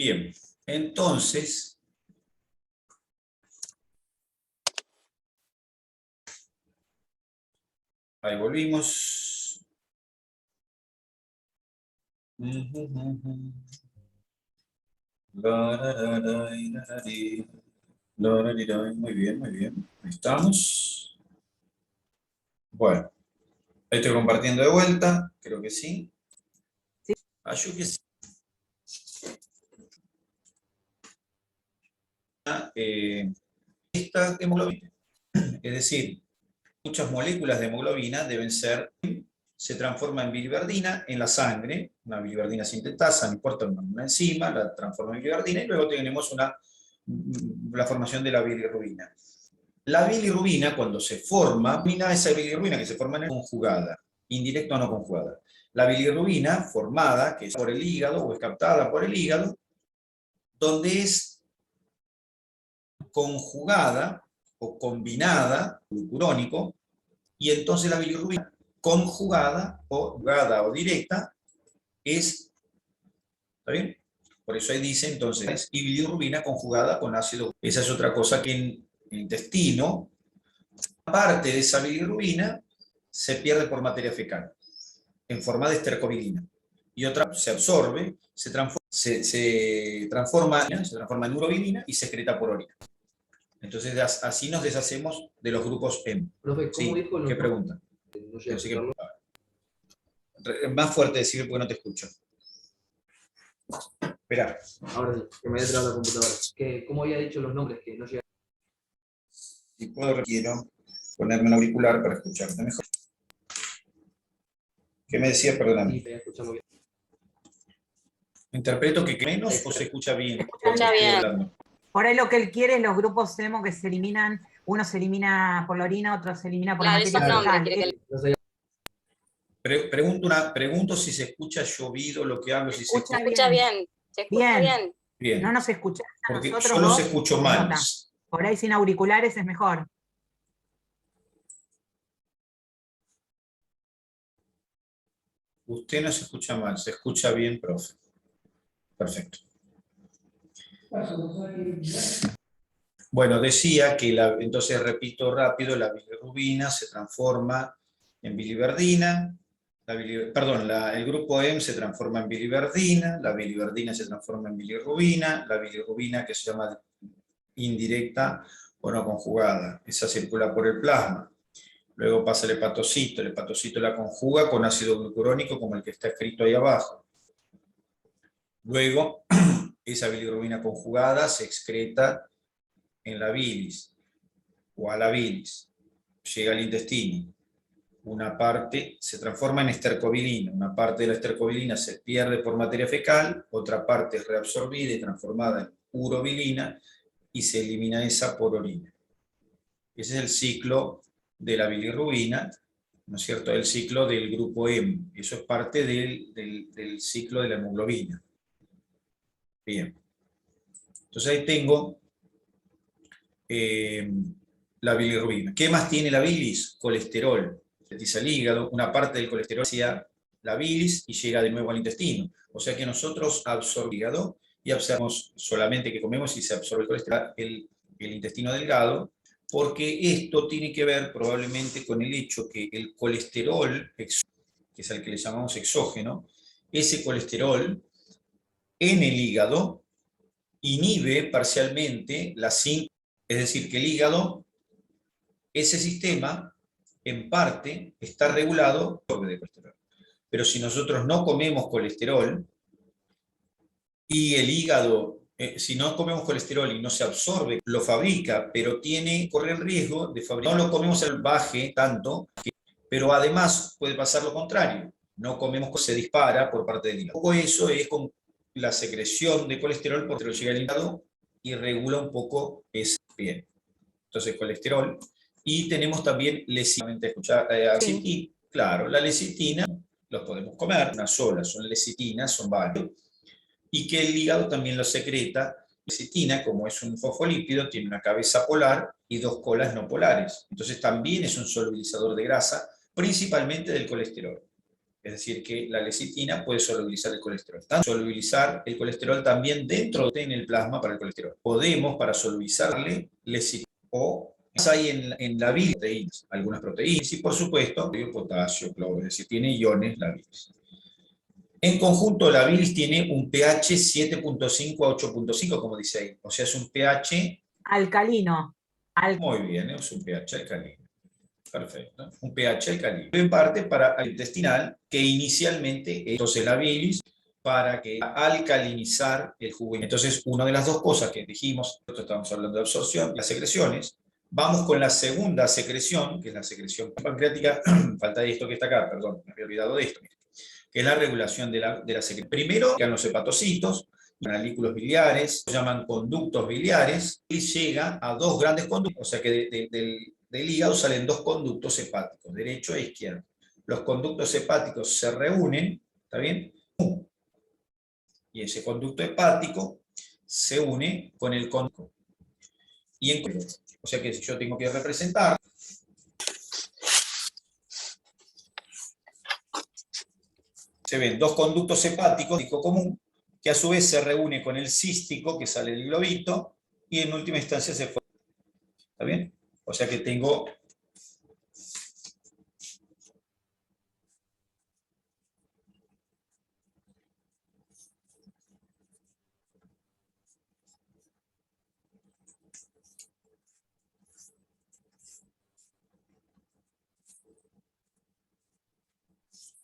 Bien, entonces, ahí volvimos. Muy bien, muy bien. Ahí estamos. Bueno, ahí estoy compartiendo de vuelta, creo que sí. Yo que sí. Esta hemoglobina, es decir, muchas moléculas de hemoglobina se transforma en biliverdina en la sangre, una biliverdina sintetasa, no importa, una enzima, la transforma en biliverdina, y luego tenemos la formación de la bilirrubina. La bilirrubina, cuando se forma, esa bilirrubina que se forma en conjugada, indirecta o no conjugada. La bilirrubina formada, que es por el hígado o es captada por el hígado, donde es conjugada o combinada, glucurónico, y entonces la bilirrubina conjugada o directa es, ¿está bien? Por eso ahí dice entonces, y bilirrubina conjugada con ácido. Esa es otra cosa que en el intestino, parte de esa bilirrubina se pierde por materia fecal, en forma de estercobilina. Y otra se absorbe, se transforma en urobilina y se excreta por orina. Entonces así nos deshacemos de los grupos M. Profe, ¿cómo Sí, dijo ¿qué pregunta? No sé, Más fuerte decir porque no te escucho. Espera. ahora sí, que me haya trabado la computadora. ¿Cómo había dicho los nombres que no llega? Si puedo, quiero ponerme un auricular para escucharte mejor. ¿Qué me decía? Perdóname. Sí, escuchamos bien. ¿Interpreto que menos o se escucha bien? Se escucha bien. Hablando? Por ahí lo que él quiere es los grupos hemo que se eliminan, uno se elimina por la orina, otro se elimina por Claro, materia esos fecal. nombres quiere que Pregunto si se escucha llovido lo que hablo. Se se escucha bien. Se escucha bien. Bien. No nos escuchás a Porque nosotros yo los dos, escucho se mal. nota. Por ahí sin auriculares es mejor. Usted no se escucha mal, se escucha bien, profe. Perfecto. Bueno, decía que, entonces repito rápido, la bilirrubina se transforma en biliverdina, el grupo M se transforma en biliverdina, la biliverdina se transforma en bilirrubina, la bilirrubina que se llama indirecta o no conjugada, esa circula por el plasma. Luego pasa el hepatocito la conjuga con ácido glucurónico como el que está escrito ahí abajo. Luego, esa bilirrubina conjugada se excreta en la bilis, o a la bilis, llega al intestino. Una parte se transforma en estercobilina, una parte de la estercobilina se pierde por materia fecal, otra parte es reabsorbida y transformada en urobilina, y se elimina esa por orina. Ese es el ciclo de la bilirrubina, ¿no es cierto? El ciclo del grupo M. Eso es parte del ciclo de la hemoglobina. Bien. Entonces ahí tengo la bilirrubina. ¿Qué más tiene la bilis? Colesterol. Sintetiza el hígado, una parte del colesterol hacia la bilis y llega de nuevo al intestino. O sea que nosotros absorbemos el hígado y absorbemos solamente que comemos y se absorbe el colesterol, el intestino delgado, porque esto tiene que ver probablemente con el hecho que el colesterol, que es el que le llamamos exógeno, ese colesterol en el hígado inhibe parcialmente la síntesis. Es decir, que el hígado, ese sistema, en parte, está regulado por el colesterol. Pero si nosotros no comemos colesterol, y el hígado, si no comemos colesterol y no se absorbe, lo fabrica, pero corre el riesgo de fabricar. No lo comemos salvaje tanto, pero además puede pasar lo contrario. No comemos, se dispara por parte del hígado. Un poco eso es con la secreción de colesterol, porque lo llega al hígado y regula un poco ese bien. Entonces, colesterol. Y tenemos también lecitina. Sí. Claro, la lecitina los podemos comer, una sola, son lecitinas, son varios. Y que el hígado también lo secreta. La lecitina, como es un fosfolípido, tiene una cabeza polar y dos colas no polares. Entonces también es un solubilizador de grasa, principalmente del colesterol. Es decir, que la lecitina puede solubilizar el colesterol. Tanto solubilizar el colesterol también dentro en el plasma para el colesterol. Podemos, para solubilizarle, lecitina o hay en la bilis proteínas, algunas proteínas y, por supuesto, potasio, cloro, es decir, tiene iones la bilis. En conjunto, la bilis tiene un pH 7.5 a 8.5, como dice ahí. O sea, es un pH... Alcalino. Muy bien, es un pH alcalino. Perfecto. Un pH alcalino. En parte para el intestinal, que inicialmente, entonces la bilis, para que alcalinizar el jugo. Entonces, una de las dos cosas que dijimos, nosotros estamos hablando de absorción, las secreciones. Vamos con la segunda secreción, que es la secreción pancreática. Falta esto que está acá, perdón, me había olvidado de esto, que es la regulación de la secreción. Primero, quedan los hepatocitos, analículos biliares, se llaman conductos biliares, y llega a dos grandes conductos, o sea que del hígado salen dos conductos hepáticos, derecho e izquierdo. Los conductos hepáticos se reúnen, ¿está bien? Y ese conducto hepático se une con el conducto. O sea que yo tengo que representar. Se ven dos conductos hepáticos, común, que a su vez se reúne con el cístico, que sale del globito, y en última instancia se forma. ¿Está bien? O sea que tengo...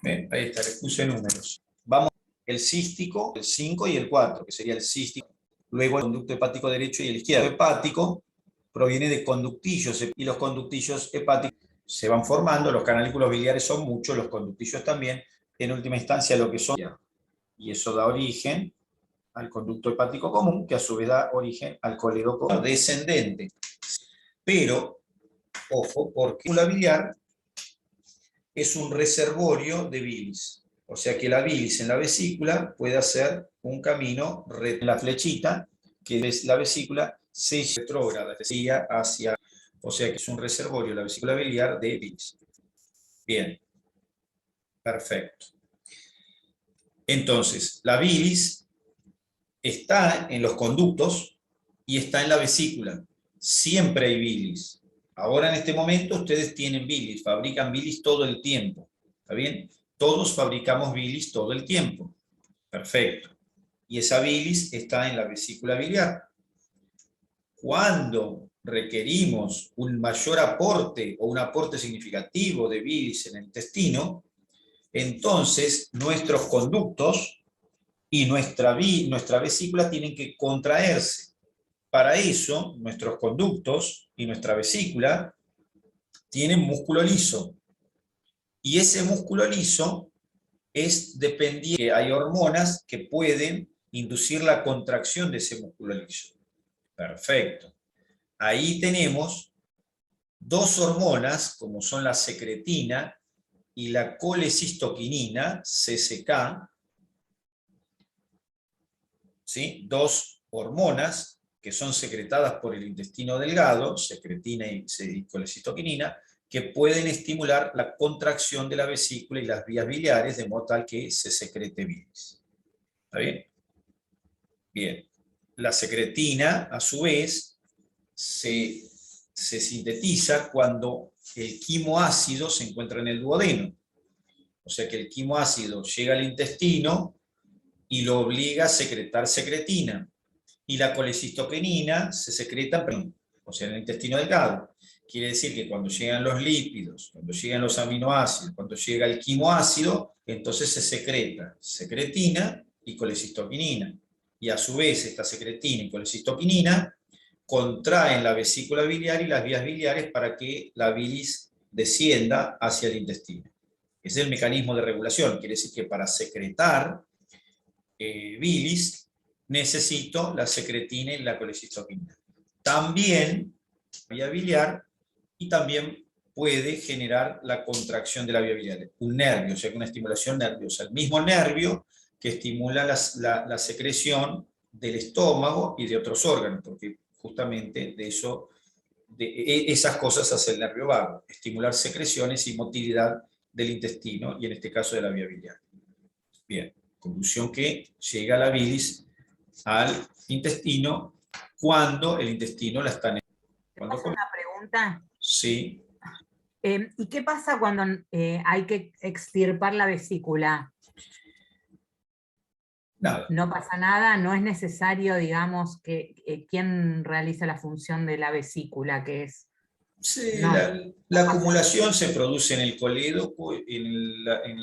Bien, ahí está, le puse números. Vamos, el cístico, el 5 y el 4, que sería el cístico. Luego el conducto hepático derecho y el izquierdo. El hepático proviene de conductillos, y los conductillos hepáticos se van formando, los canalículos biliares son muchos, los conductillos también, en última instancia lo que son, y eso da origen al conducto hepático común, que a su vez da origen al coledoco descendente. Pero, ojo, porque la biliar es un reservorio de bilis. O sea que la bilis en la vesícula puede hacer un camino, la flechita, que es la vesícula, se retrógrada hacia, o sea que es un reservorio, la vesícula biliar, de bilis. Bien, perfecto. Entonces, la bilis está en los conductos y está en la vesícula. Siempre hay bilis. Ahora en este momento ustedes tienen bilis, fabrican bilis todo el tiempo. ¿Está bien? Todos fabricamos bilis todo el tiempo. Perfecto. Y esa bilis está en la vesícula biliar. Cuando requerimos un mayor aporte o un aporte significativo de bilis en el intestino, entonces nuestros conductos y nuestra vesícula tienen que contraerse. Para eso, nuestros conductos y nuestra vesícula tienen músculo liso. Y ese músculo liso es dependiente. Hay hormonas que pueden inducir la contracción de ese músculo liso. Perfecto. Ahí tenemos dos hormonas, como son la secretina y la colecistoquinina, CCK, ¿sí? Dos hormonas que son secretadas por el intestino delgado, secretina y colecistoquinina, que pueden estimular la contracción de la vesícula y las vías biliares, de modo tal que se secrete bilis. ¿Está bien? Bien. La secretina, a su vez, se sintetiza cuando el quimoácido se encuentra en el duodeno. O sea que el quimoácido llega al intestino y lo obliga a secretar secretina. Y la colecistoquinina se secreta, o sea, en el intestino delgado. Quiere decir que cuando llegan los lípidos, cuando llegan los aminoácidos, cuando llega el quimoácido, entonces se secreta secretina y colecistoquinina. Y a su vez esta secretina y colecistoquinina contraen la vesícula biliar y las vías biliares para que la bilis descienda hacia el intestino. Ese es el mecanismo de regulación. Quiere decir que para secretar bilis necesito la secretina y la colecistoquinina. También la vía biliar, y también puede generar la contracción de la vía biliar. Un nervio, o sea, una estimulación nerviosa. El mismo nervio que estimula la secreción del estómago y de otros órganos, porque justamente de eso, esas cosas hace el nervio vago, estimular secreciones y motilidad del intestino y en este caso de la vía biliar. Bien, conclusión que llega la bilis al intestino cuando el intestino la está... ¿Te paso una pregunta? Sí. ¿Y qué pasa cuando hay que extirpar la vesícula? Nada. No pasa nada, no es necesario, digamos, que quién realiza la función de la vesícula, que es... Sí, no, la acumulación se produce en el colédoco, en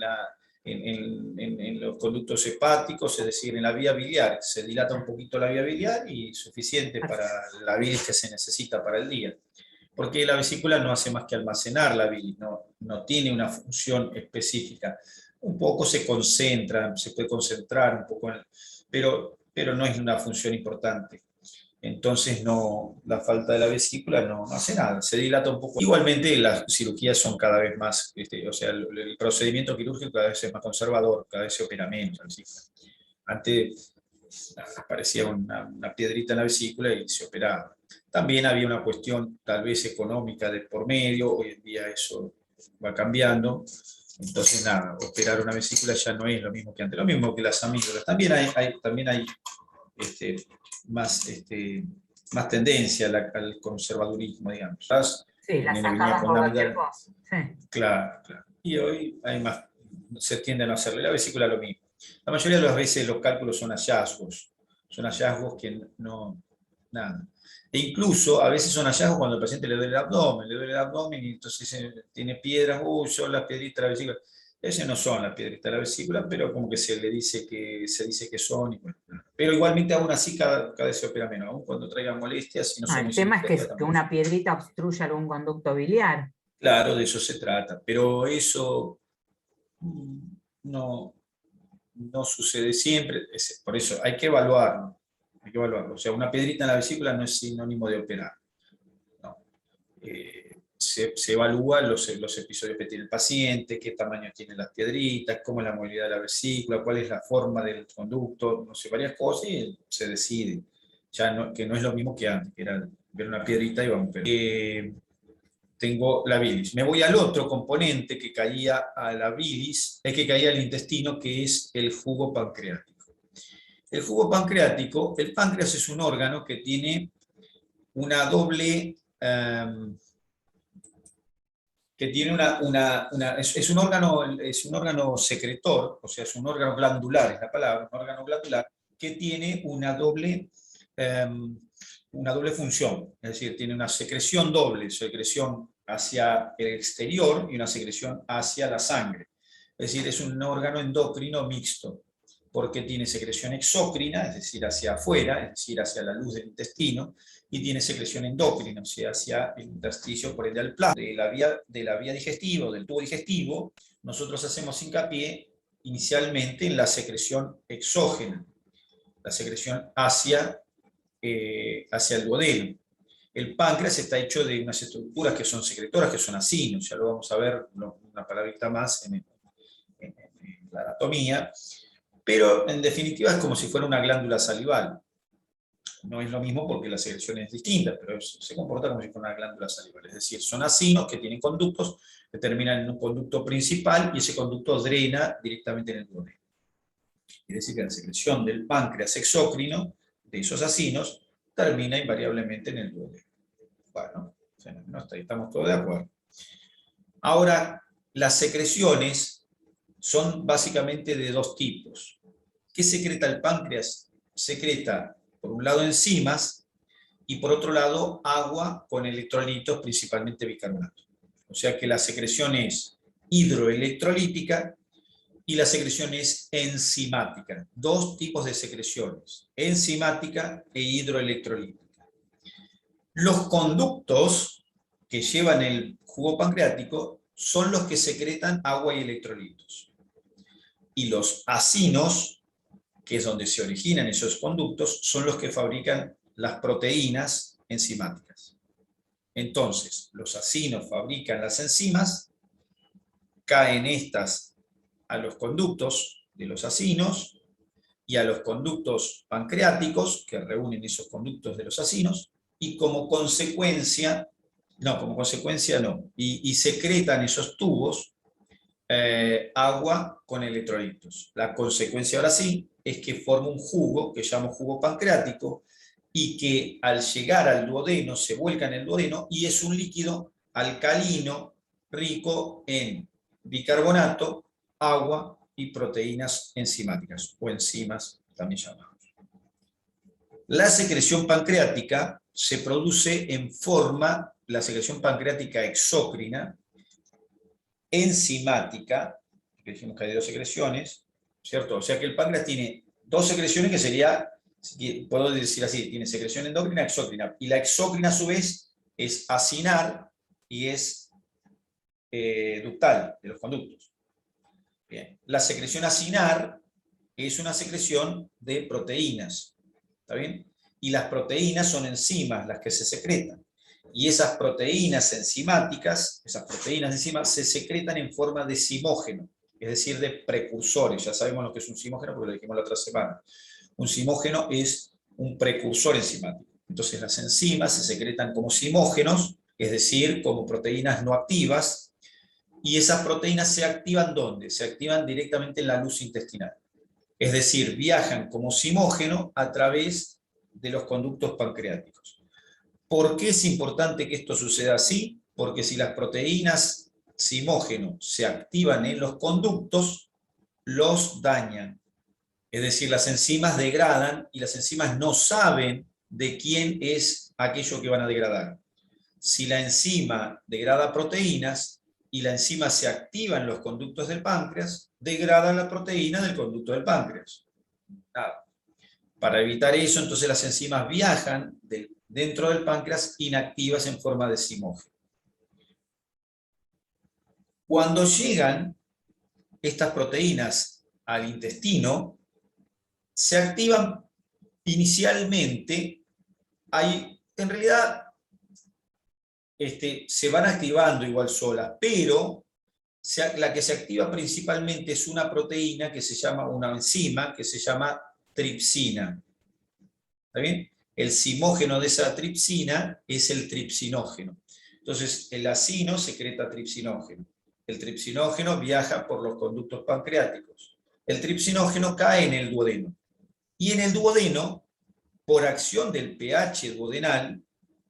los conductos hepáticos, es decir, en la vía biliar. Se dilata un poquito la vía biliar y suficiente para la bilis que se necesita para el día. Porque la vesícula no hace más que almacenar la bilis, no tiene una función específica. Un poco se concentra, se puede concentrar un poco, pero no es una función importante. Entonces la falta de la vesícula no hace nada, se dilata un poco. Igualmente las cirugías son cada vez más, o sea, el procedimiento quirúrgico cada vez es más conservador, cada vez se opera menos la vesícula. Antes aparecía una piedrita en la vesícula y se operaba. También había una cuestión tal vez económica de por medio, hoy en día eso va cambiando. Entonces nada, operar una vesícula ya no es lo mismo que antes, lo mismo que las amígdalas. También hay más tendencia al conservadurismo, digamos. Sí, la sacamos por cualquier cosa. Sí. Claro. Y hoy se tiende a no hacerle la vesícula lo mismo. La mayoría de las veces los cálculos son hallazgos que no, nada. E incluso a veces son hallazgos cuando al paciente le duele el abdomen y entonces tiene piedras, son las piedritas de la vesícula. Esas no son las piedritas de la vesícula, pero como que se dice que son. Y bueno. Pero igualmente aún así cada vez se opera menos, aún cuando traigan molestias. Si no el tema es que una piedrita obstruya algún conducto biliar. Claro, de eso se trata, pero eso no sucede siempre, por eso hay que evaluarlo. O sea, una piedrita en la vesícula no es sinónimo de operar. No. Se evalúan los episodios que tiene el paciente, qué tamaño tienen las piedritas, cómo es la movilidad de la vesícula, cuál es la forma del conducto, no sé, varias cosas y se decide. Que no es lo mismo que antes, que era ver una piedrita y vamos a operar. Tengo la bilis. Me voy al otro componente que caía a la bilis, que caía al intestino, que es el jugo pancreático. El jugo pancreático, el páncreas es un órgano que tiene una doble... es un órgano secretor, o sea, es un órgano glandular, es la palabra, un órgano glandular, que tiene una doble función, es decir, tiene una secreción doble, secreción hacia el exterior y una secreción hacia la sangre. Es decir, es un órgano endocrino mixto, porque tiene secreción exócrina, es decir, hacia afuera, es decir, hacia la luz del intestino, y tiene secreción endocrina, o sea, hacia el intersticio, por ende al plasma. De la vía digestiva, del tubo digestivo, nosotros hacemos hincapié inicialmente en la secreción exógena, la secreción hacia el duodeno. El páncreas está hecho de unas estructuras que son secretoras, que son acinos, ya lo vamos a ver una palabrita más en la anatomía, pero en definitiva es como si fuera una glándula salival. No es lo mismo porque la secreción es distinta, pero se comporta como si fuera una glándula salival. Es decir, son acinos que tienen conductos que terminan en un conducto principal y ese conducto drena directamente en el duodeno. Quiere decir que la secreción del páncreas exócrino, de esos acinos, termina invariablemente en el duodeno. Bueno, estamos todos de acuerdo. Ahora, las secreciones son básicamente de dos tipos. ¿Qué secreta el páncreas? Secreta, por un lado, enzimas y por otro lado, agua con electrolitos, principalmente bicarbonato. O sea que la secreción es hidroelectrolítica y la secreción es enzimática. Dos tipos de secreciones, enzimática e hidroelectrolítica. Los conductos que llevan el jugo pancreático son los que secretan agua y electrolitos. Y los acinos, que es donde se originan esos conductos, son los que fabrican las proteínas enzimáticas. Entonces, los acinos fabrican las enzimas, caen estas a los conductos de los acinos y a los conductos pancreáticos, que reúnen esos conductos de los acinos, y y secretan esos tubos agua con electrolitos. La consecuencia ahora sí es que forma un jugo que llamo jugo pancreático y que al llegar al duodeno se vuelca en el duodeno y es un líquido alcalino rico en bicarbonato, agua y proteínas enzimáticas o enzimas también llamadas. La secreción pancreática se produce en forma, la secreción pancreática exócrina, enzimática, que dijimos que hay dos secreciones, ¿cierto? O sea que el páncreas tiene dos secreciones que sería, puedo decir así, tiene secreción endocrina y exócrina. Y la exócrina a su vez es acinar y es ductal, de los conductos. Bien. La secreción acinar es una secreción de proteínas, ¿está bien? Y las proteínas son enzimas las que se secretan. Y esas proteínas enzimáticas, esas proteínas de enzima, se secretan en forma de zimógeno, es decir, de precursores. Ya sabemos lo que es un zimógeno porque lo dijimos la otra semana. Un zimógeno es un precursor enzimático. Entonces las enzimas se secretan como zimógenos, es decir, como proteínas no activas, y esas proteínas se activan ¿dónde? Se activan directamente en la luz intestinal. Es decir, viajan como zimógeno a través de los conductos pancreáticos. ¿Por qué es importante que esto suceda así? Porque si las proteínas zimógeno se activan en los conductos, los dañan. Es decir, las enzimas degradan y las enzimas no saben de quién es aquello que van a degradar. Si la enzima degrada proteínas y la enzima se activa en los conductos del páncreas, degrada la proteína del conducto del páncreas. Nada. Para evitar eso, entonces las enzimas viajan dentro del páncreas inactivas en forma de zimógeno. Cuando llegan estas proteínas al intestino, se activan inicialmente, en realidad se van activando igual solas, pero la que se activa principalmente es una proteína que se llama, una enzima que se llama tripsina. ¿Está bien? El zimógeno de esa tripsina es el tripsinógeno. Entonces, el acino secreta tripsinógeno. El tripsinógeno viaja por los conductos pancreáticos. El tripsinógeno cae en el duodeno. Y en el duodeno, por acción del pH duodenal,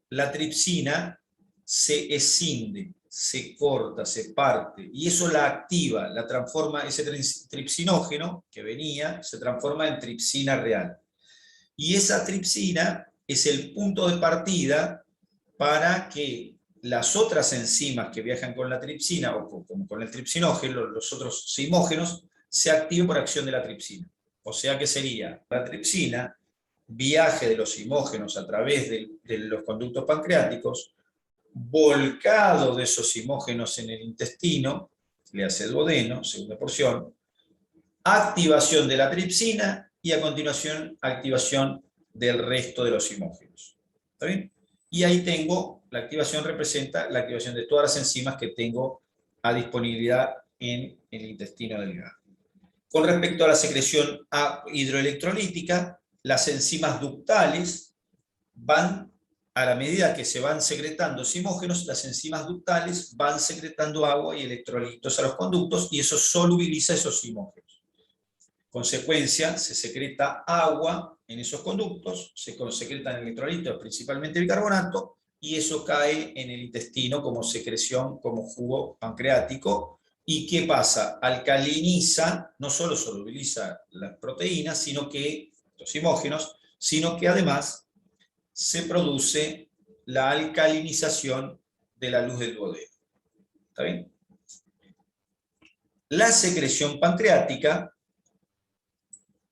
la tripsina se escinde, se corta, se parte, y eso la activa, la transforma, ese tripsinógeno que venía, se transforma en tripsina real. Y esa tripsina es el punto de partida para que las otras enzimas que viajan con la tripsina, o como con el tripsinógeno, los otros zimógenos, se activen por acción de la tripsina. O sea que sería la tripsina, viaje de los zimógenos a través de los conductos pancreáticos, volcado de esos zimógenos en el intestino, le hace duodeno, segunda porción, activación de la tripsina y a continuación activación del resto de los zimógenos. ¿Está bien? Y ahí tengo, la activación representa la activación de todas las enzimas que tengo a disponibilidad en el intestino delgado. Con respecto a la secreción hidroelectrolítica, las enzimas ductales van, a la medida que se van secretando zimógenos, las enzimas ductales van secretando agua y electrolitos a los conductos y eso solubiliza esos zimógenos. Consecuencia, se secreta agua en esos conductos, se secretan electrolitos, principalmente bicarbonato, y eso cae en el intestino como secreción, como jugo pancreático. ¿Y qué pasa? Alcaliniza, no solo solubiliza las proteínas, sino que, los zimógenos, sino que además se produce la alcalinización de la luz del duodeno. ¿Está bien? La secreción pancreática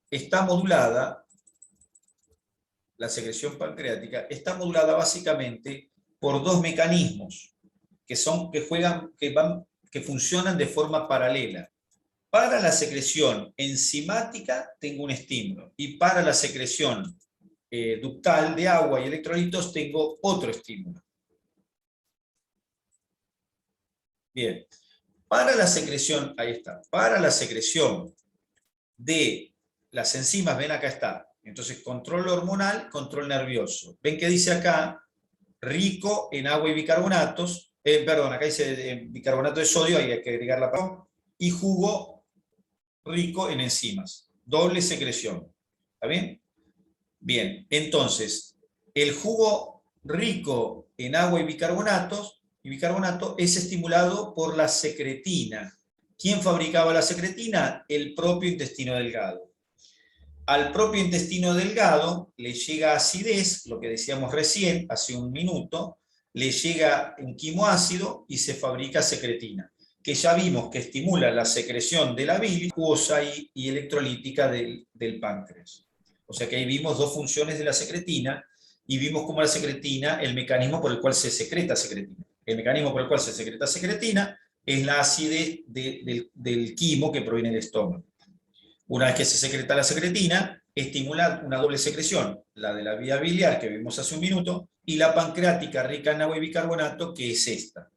está modulada, básicamente por dos mecanismos que funcionan de forma paralela. Para la secreción enzimática tengo un estímulo y para la secreción ductal de agua y electrolitos tengo otro estímulo. Bien, para la secreción, ahí está, para la secreción de las enzimas, ven acá está, entonces control hormonal, control nervioso. Ven que dice acá, rico en agua y bicarbonatos, perdón, acá dice bicarbonato de sodio, ahí hay que agregar la palabra. y jugo rico en enzimas. Doble secreción. ¿Está bien? Bien, entonces, el jugo rico en agua y bicarbonato es estimulado por la secretina. ¿Quién fabricaba la secretina? El propio intestino delgado. Al propio intestino delgado le llega acidez, lo que decíamos recién, hace un minuto, le llega un quimoácido y se fabrica secretina, que ya vimos que estimula la secreción de la bilis acuosa y electrolítica del páncreas. O sea que ahí vimos dos funciones de la secretina y vimos cómo la secretina, el mecanismo por el cual se secreta secretina. El mecanismo por el cual se secreta secretina es la acidez del quimo que proviene del estómago. Una vez que se secreta la secretina, estimula una doble secreción, la de la vía biliar que vimos hace un minuto, y la pancreática rica en agua y bicarbonato, que es esta.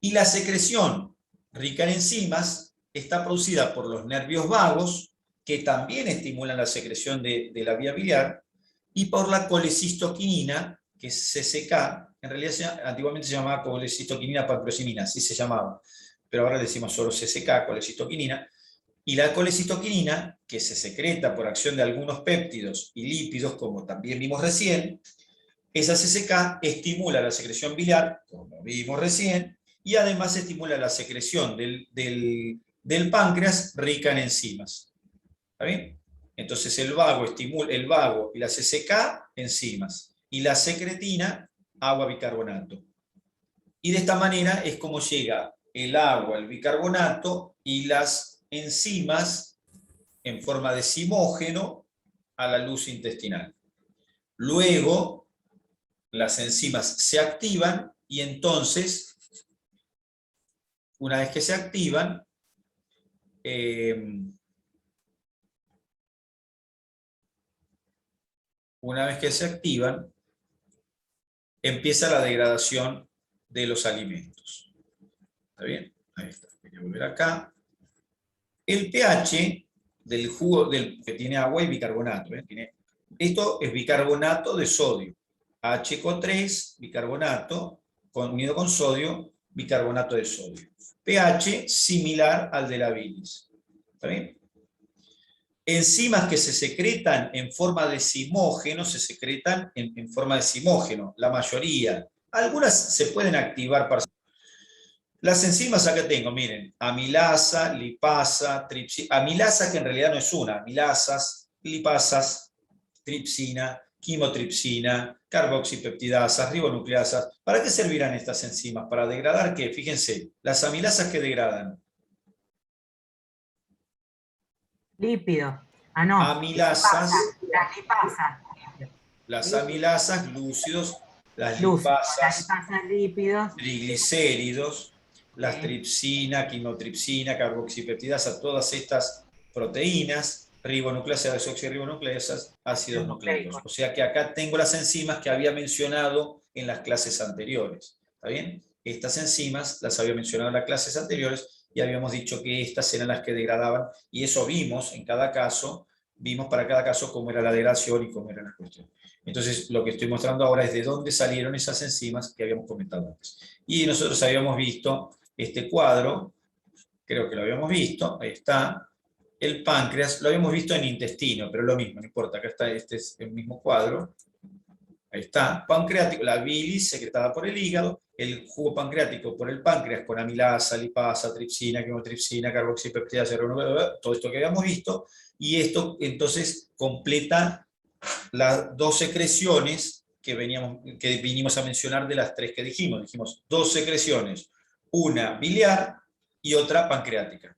Y la secreción rica en enzimas está producida por los nervios vagos, que también estimulan la secreción de la vía biliar, y por la colecistoquinina, que es CCK, en realidad antiguamente se llamaba colecistoquinina pancreosimina, así se llamaba, pero ahora decimos solo CCK, colecistoquinina. Y la colecistoquinina, que se secreta por acción de algunos péptidos y lípidos, como también vimos recién, esa CCK estimula la secreción biliar, como vimos recién, y además estimula la secreción del páncreas rica en enzimas. ¿Está bien? Entonces el vago y la CCK, enzimas, y la secretina, agua bicarbonato. Y de esta manera es como llega el agua, el bicarbonato y las enzimas en forma de zimógeno a la luz intestinal. Luego, las enzimas se activan y entonces, una vez que se activan, empieza la degradación de los alimentos. ¿Está bien? Ahí está. Voy a volver acá. El pH del jugo que tiene agua y bicarbonato. Esto es bicarbonato de sodio. HCO3, bicarbonato, unido con sodio, bicarbonato de sodio. pH similar al de la bilis. ¿Está bien? Enzimas que se secretan en forma de zimógeno, se secretan en forma de zimógeno, la mayoría. Algunas se pueden activar parcialmente. Las enzimas acá tengo, miren, amilasa, lipasa, tripsina, amilasa que en realidad no es una, amilasas, lipasas, tripsina, quimotripsina, carboxipeptidasas, ribonucleasas. ¿Para qué servirán estas enzimas? ¿Para degradar qué? Fíjense, las amilasas que degradan. Lípidos. Ah, no. Amilasas. Las lipasas. Las amilasas, glúcidos, las lipasas, lípidos, triglicéridos, las tripsina, quimotripsina, carboxipeptidasa, todas estas proteínas, ribonucleasas, desoxirribonucleasas, ácidos nucleicos. O sea que acá tengo las enzimas que había mencionado en las clases anteriores. ¿Está bien? Estas enzimas las había mencionado en las clases anteriores y habíamos dicho que estas eran las que degradaban, y eso vimos en cada caso, vimos para cada caso cómo era la degradación y cómo era la cuestión. Entonces, lo que estoy mostrando ahora es de dónde salieron esas enzimas que habíamos comentado antes. Y nosotros habíamos visto este cuadro, creo que lo habíamos visto, ahí está, el páncreas, lo habíamos visto en intestino, pero lo mismo, no importa, acá está, este es el mismo cuadro, ahí está, pancreático, la bilis secretada por el hígado, el jugo pancreático por el páncreas con amilasa, lipasa, tripsina, quimotripsina, carboxipeptidasa, todo esto que habíamos visto, y esto entonces completa las dos secreciones que vinimos a mencionar de las tres que dijimos. Dijimos dos secreciones, una biliar y otra pancreática.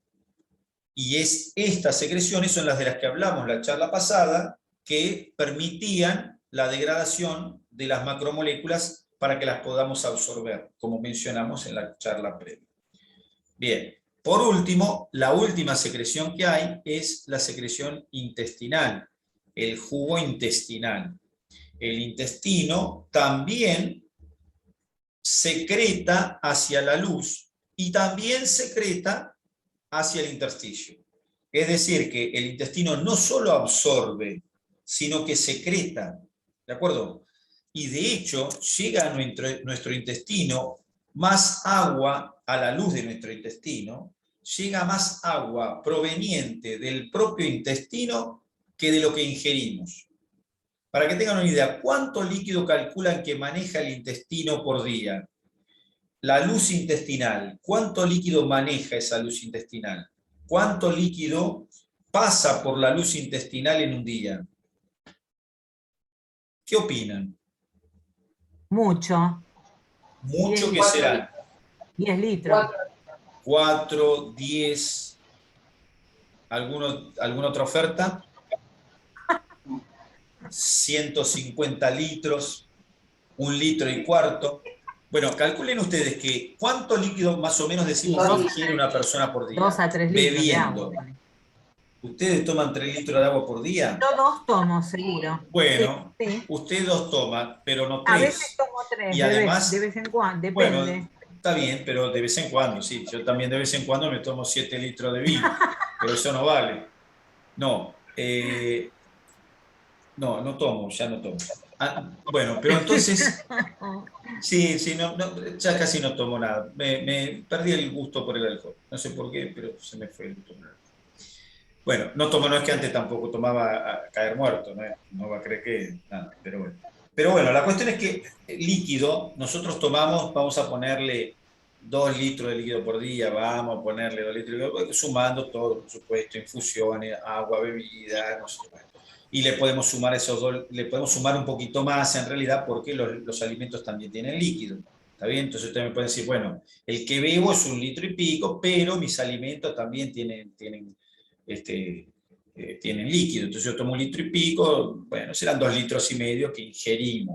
Y estas secreciones son las de las que hablamos la charla pasada, que permitían la degradación de las macromoléculas para que las podamos absorber, como mencionamos en la charla previa. Bien, por último, la última secreción que hay es la secreción intestinal, el jugo intestinal. El intestino también secreta hacia la luz y también secreta hacia el intersticio. Es decir, que el intestino no solo absorbe, sino que secreta, ¿de acuerdo? Y de hecho llega a nuestro intestino más agua a la luz de nuestro intestino llega más agua proveniente del propio intestino que de lo que ingerimos. Para que tengan una idea, ¿cuánto líquido calculan que maneja el intestino por día? La luz intestinal, ¿cuánto líquido maneja esa luz intestinal? ¿Cuánto líquido pasa por la luz intestinal en un día? ¿Qué opinan? Mucho. ¿Mucho que será? 10 litros. 4, 10. ¿Alguna otra oferta? 150 litros, 1,4 litros. Bueno, calculen ustedes que cuánto líquido más o menos decimos que ingiere una persona por día. 2 a 3 litros bebiendo. de agua. ¿Ustedes toman 3 litros de agua por día? Yo 2 tomo, seguro. Bueno, Sí. ustedes 2 toman, pero no 3. A veces tomo 3, y además, de vez en cuando, depende. Bueno, está bien, pero de vez en cuando, sí. Yo también de vez en cuando me tomo 7 litros de vino, pero eso no vale. No, no tomo, ya no tomo. Bueno, pero entonces, sí, ya casi no tomo nada. Me perdí el gusto por el alcohol. No sé por qué, pero se me fue el gusto por el alcohol. Bueno, no es que antes tampoco tomaba a caer muerto, no va a creer que nada, pero bueno. Pero bueno, la cuestión es que líquido, nosotros tomamos, vamos a ponerle 2 litros de líquido por día, vamos a ponerle 2 litros de líquido, sumando todo, por supuesto, infusiones, agua, bebida, no sé. Y le podemos sumar le podemos sumar un poquito más en realidad porque los alimentos también tienen líquido. ¿Está bien? Entonces ustedes me pueden decir, bueno, el que bebo es 1,5 litros, pero mis alimentos también tienen líquido. Entonces yo tomo 1,5 litros, bueno, serán 2,5 litros que ingerimos.